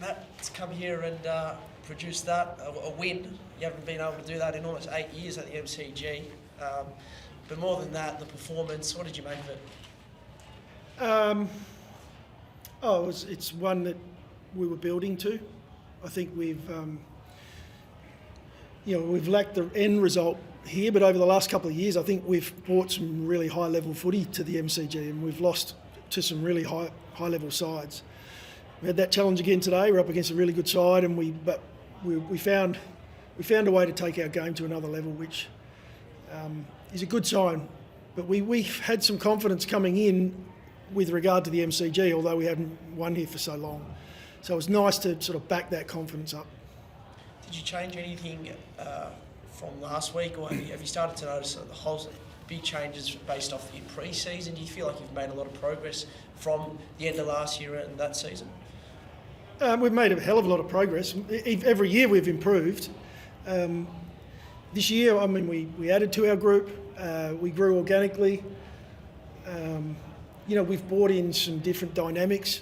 Matt's come here and produced that, a win. You haven't been able to do that in almost 8 years at the MCG. But more than that, the performance, what did you make of it? It's one that we were building to. I think we've lacked the end result here, but over the last couple of years, I think we've brought some really high-level footy to the MCG, and we've lost to some really high-level sides. We had that challenge again today. We're up against a really good side, and we found a way to take our game to another level, which is a good sign. But we've had some confidence coming in with regard to the MCG, although we hadn't won here for so long. So it was nice to sort of back that confidence up. Did you change anything from last week, or have you started to notice the whole big changes based off the pre-season? Do you feel like you've made a lot of progress from the end of last year and that season? We've made a hell of a lot of progress. Every year we've improved. This year, I mean, we added to our group. We grew organically. We've brought in some different dynamics,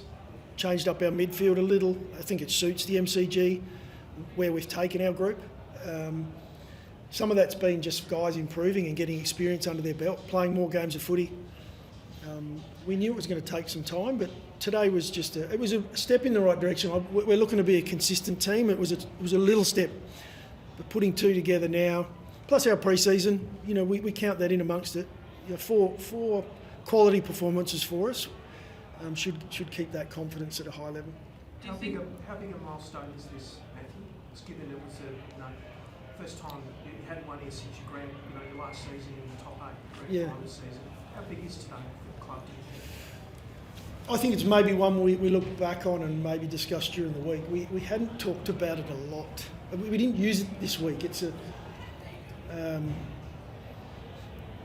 changed up our midfield a little. I think it suits the MCG where we've taken our group. Some of that's been just guys improving and getting experience under their belt, playing more games of footy. We knew it was going to take some time, but today was it was a step in the right direction. We're looking to be a consistent team. It was a little step, but putting two together now, plus our pre-season, we count that in amongst it. Four quality performances for us should keep that confidence at a high level. How big a milestone is this, Matthew? It's given it was the first time you hadn't won here since your last season in the top 8 grand final season. How big is today for the club, do you think? I think it's maybe one we look back on and maybe discuss during the week. We hadn't talked about it a lot. We didn't use it this week.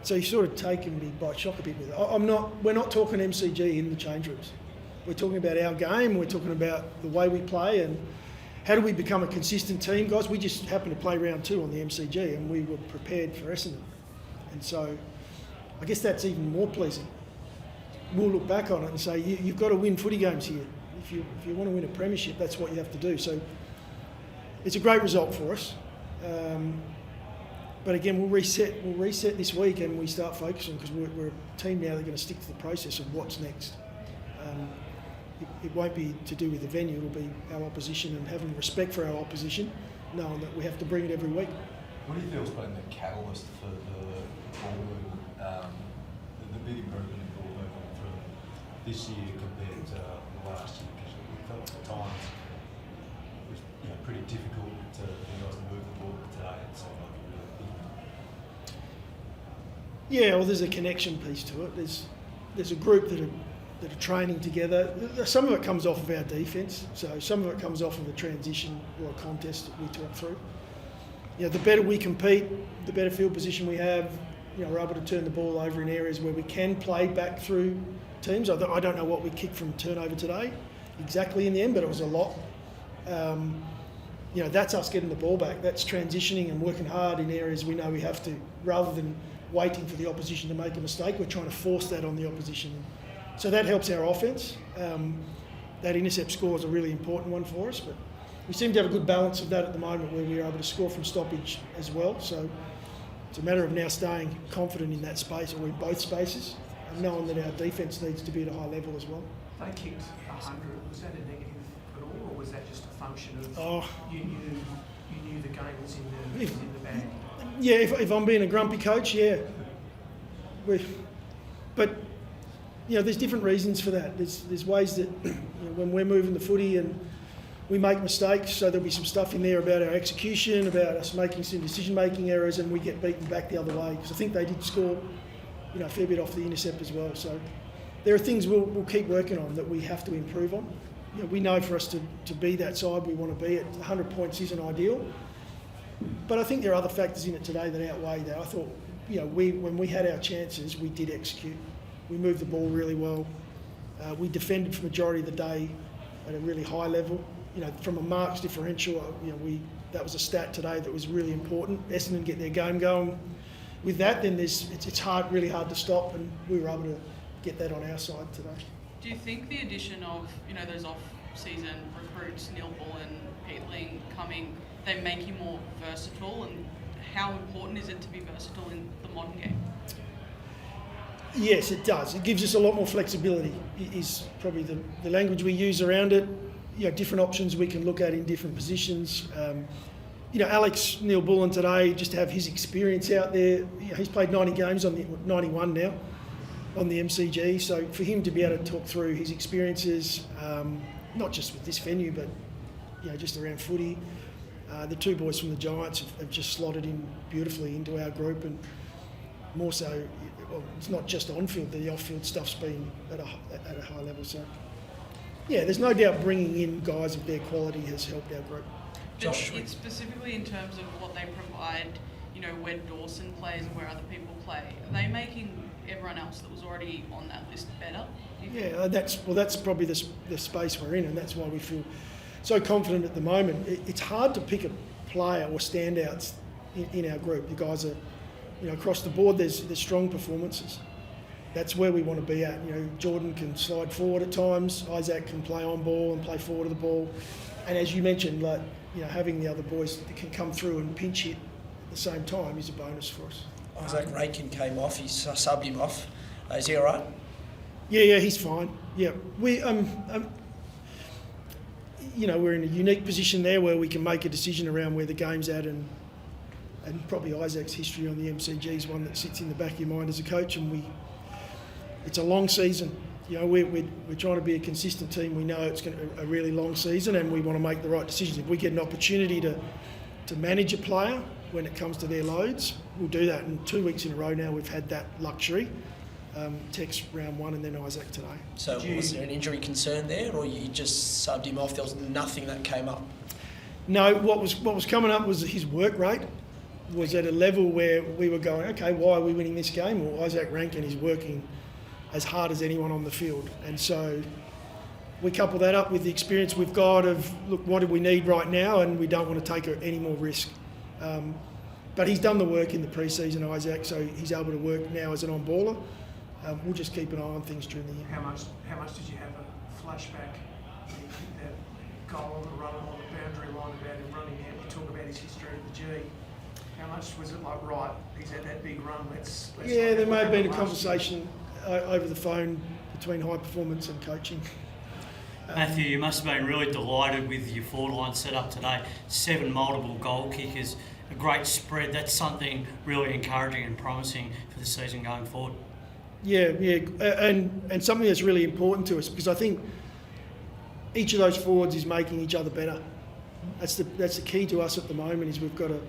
So you sort of taken me by shock a bit with it. We're not talking MCG in the change rooms. We're talking about our game. We're talking about the way we play and how do we become a consistent team, guys. We just happened to play round 2 on the MCG and we were prepared for Essendon. And so I guess that's even more pleasing. We'll look back on it and say, you've got to win footy games here. If you want to win a premiership, that's what you have to do. So it's a great result for us. But again, we'll reset this week and we start focusing because we're a team now that are going to stick to the process of what's next. It won't be to do with the venue, it'll be our opposition and having respect for our opposition, knowing that we have to bring it every week. What do you feel has been the catalyst for the ball movement, the big improvement in ball movement from this year compared to last year? Because we felt at times it was pretty difficult for you guys to move the ball, but today it seemed like a really big one. Yeah, well, there's a connection piece to it. There's a group that are training together. Some of it comes off of our defence, so some of it comes off of a transition or a contest that we talk through. The better we compete, the better field position we have. We're able to turn the ball over in areas where we can play back through teams. I don't know what we kicked from turnover today exactly in the end, but it was a lot. That's us getting the ball back. That's transitioning and working hard in areas we know we have to, rather than waiting for the opposition to make a mistake. We're trying to force that on the opposition. So that helps our offence. That intercept score is a really important one for us, but we seem to have a good balance of that at the moment where we're able to score from stoppage as well. So it's a matter of now staying confident in that space or in both spaces and knowing that our defence needs to be at a high level as well. They kicked 100. Was that a negative at all, or was that just a function of you knew the game was in the bag? Yeah, if I'm being a grumpy coach, yeah. But there's different reasons for that. There's ways that when we're moving the footy and we make mistakes, so there'll be some stuff in there about our execution, about us making some decision-making errors, and we get beaten back the other way. Because I think they did score, a fair bit off the intercept as well. So there are things we'll keep working on that we have to improve on. We know for us to be that side we want to be at, 100 points isn't ideal. But I think there are other factors in it today that outweigh that. I thought, when we had our chances, we did execute. We moved the ball really well. We defended for the majority of the day at a really high level. From a marks differential, that was a stat today that was really important. Essendon get their game going. With that, then it's really hard to stop, and we were able to get that on our side today. Do you think the addition of those season recruits, Neil Bullen, Peatling coming, they make you more versatile, and how important is it to be versatile in the modern game? Yes, it does. It gives us a lot more flexibility, is probably the language we use around it. Different options we can look at in different positions. Alex Neil Bullen today, just to have his experience out there, he's played 90 games, 91 now, on the MCG. So for him to be able to talk through his experiences, not just with this venue, but just around footy. The two boys from the Giants have just slotted in beautifully into our group, and more so, it's not just on-field, the off-field stuff's been at a high level. So, there's no doubt bringing in guys of their quality has helped our group. Josh, It's specifically in terms of what they provide, where Dawson plays and where other people play. Are they making everyone else that was already on that list better? Yeah, that's probably the space we're in, and that's why we feel so confident at the moment. It's hard to pick a player or standouts in our group. The guys are, across the board, there's strong performances. That's where we want to be at. Jordan can slide forward at times. Isaac can play on ball and play forward of the ball. And as you mentioned, having the other boys that can come through and pinch hit at the same time is a bonus for us. Isaac Rankin came off. He's subbed him off. Is he all right? Yeah, he's fine. Yeah, we we're in a unique position there where we can make a decision around where the game's at, and probably Isaac's history on the MCG is one that sits in the back of your mind as a coach, and it's a long season. We're trying to be a consistent team. We know it's going to be a really long season, and we want to make the right decisions. If we get an opportunity to manage a player when it comes to their loads, we'll do that. And 2 weeks in a row now, we've had that luxury. Tex round one, and then Isaac today. So was there an injury concern there, or you just subbed him off? There was nothing that came up? No, what was coming up was his work rate was at a level where we were going, okay, why are we winning this game? Well, Isaac Rankin is working as hard as anyone on the field. And so we couple that up with the experience we've got of, look, what do we need right now? And we don't want to take any more risk. But he's done the work in the pre-season, Isaac, so he's able to work now as an on-baller. We'll just keep an eye on things during the year. How much did you have a flashback when you kicked that goal on the run on the boundary line about him running out? You talk about his history at the G. How much was it like, right, he's at that big run, let's there may have been a conversation over the phone between high performance and coaching. Matthew, you must have been really delighted with your forward line set up today. 7 multiple goal kickers, a great spread. That's something really encouraging and promising for the season going forward. Yeah, and something that's really important to us, because I think each of those forwards is making each other better. That's the key to us at the moment, is we've got a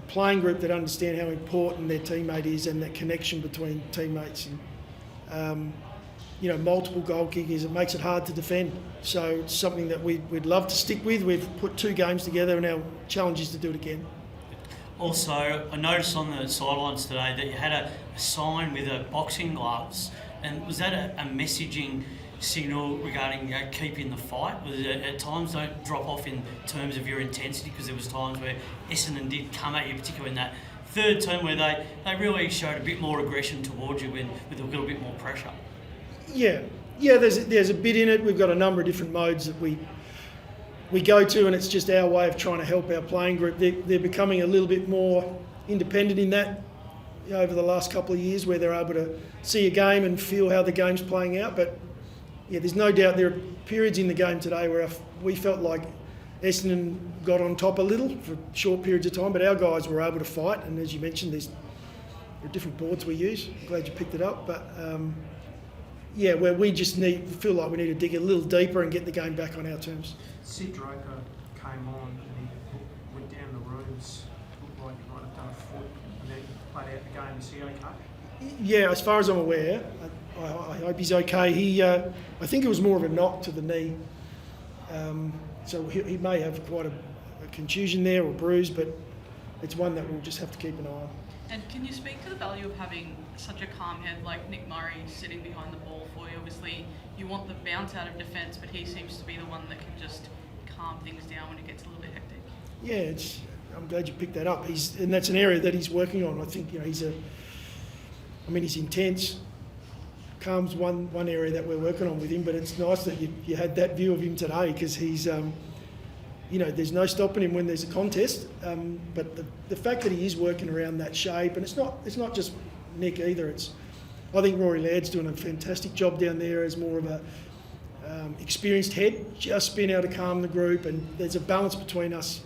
playing group that understand how important their teammate is, and that connection between teammates. And multiple goal kickers, it makes it hard to defend. So it's something that we'd love to stick with. We've put 2 games together, and our challenge is to do it again. Also, I noticed on the sidelines today that you had a sign with a boxing gloves, and was that a messaging signal regarding keeping the fight? Was it at times don't drop off in terms of your intensity, because there was times where Essendon did come at you, particularly in that third term where they really showed a bit more aggression towards you with a little bit more pressure? Yeah. There's a bit in it. We've got a number of different modes that we go to, and it's just our way of trying to help our playing group. They're becoming a little bit more independent in that over the last couple of years, where they're able to see a game and feel how the game's playing out. But there's no doubt there are periods in the game today where we felt like Essendon got on top a little for short periods of time, but our guys were able to fight. And as you mentioned, there are different boards we use. I'm glad you picked it up. But where we just feel like we need to dig a little deeper and get the game back on our terms. Sid Draper came on and he went down the rooms, looked like he might have done a foot, and then played out the game. Is he okay? Yeah, as far as I'm aware, I hope he's okay. I think it was more of a knock to the knee, so he may have quite a contusion there or bruise, but it's one that we'll just have to keep an eye on. And can you speak to the value of having such a calm head like Nick Murray sitting behind the ball for you? Obviously, you want the bounce out of defence, but he seems to be the one that can just calm things down when it gets a little bit hectic. Yeah, I'm glad you picked that up. And that's an area that he's working on. I think he's intense, calm's one area that we're working on with him, but it's nice that you had that view of him today, because he's, there's no stopping him when there's a contest. But the fact that he is working around that shape, and it's not just Nick either. I think Rory Laird's doing a fantastic job down there as more of a experienced head, just being able to calm the group, and there's a balance between us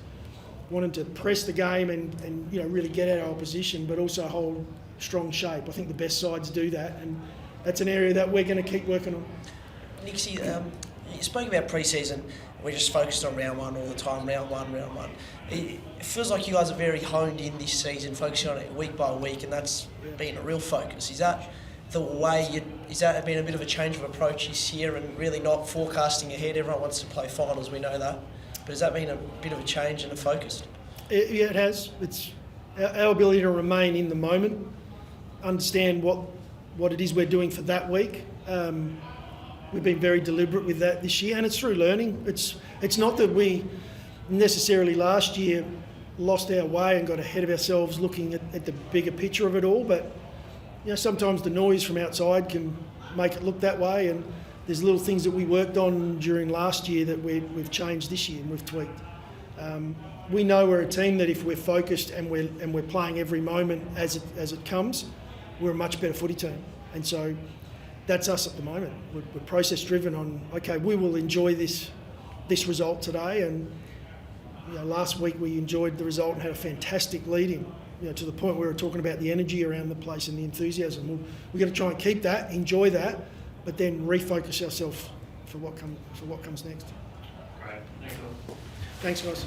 wanting to press the game and really get out our opposition, but also hold strong shape. I think the best sides do that, and that's an area that we're going to keep working on. Nixie, you spoke about pre-season. We're just focused on round one all the time, round one. It feels like you guys are very honed in this season, focusing on it week by week, and that's been a real focus. Is that the way is that been a bit of a change of approach this year, and really not forecasting ahead? Everyone wants to play finals, we know that. But has that been a bit of a change and a focus? Yeah, it has. It's our ability to remain in the moment, understand what it is we're doing for that week. We've been very deliberate with that this year, and it's through learning. It's not that we necessarily last year lost our way and got ahead of ourselves looking at the bigger picture of it all, but sometimes the noise from outside can make it look that way, and there's little things that we worked on during last year that we've changed this year and we've tweaked. We know we're a team that if we're focused and we're playing every moment as it comes, we're a much better footy team. And so that's us at the moment. We're process driven on, okay, we will enjoy this result today, and last week we enjoyed the result and had a fantastic lead-in, to the point where we were talking about the energy around the place and the enthusiasm. We've got to try and keep that, enjoy that, but then refocus ourselves for what comes next. Great. Thanks, guys.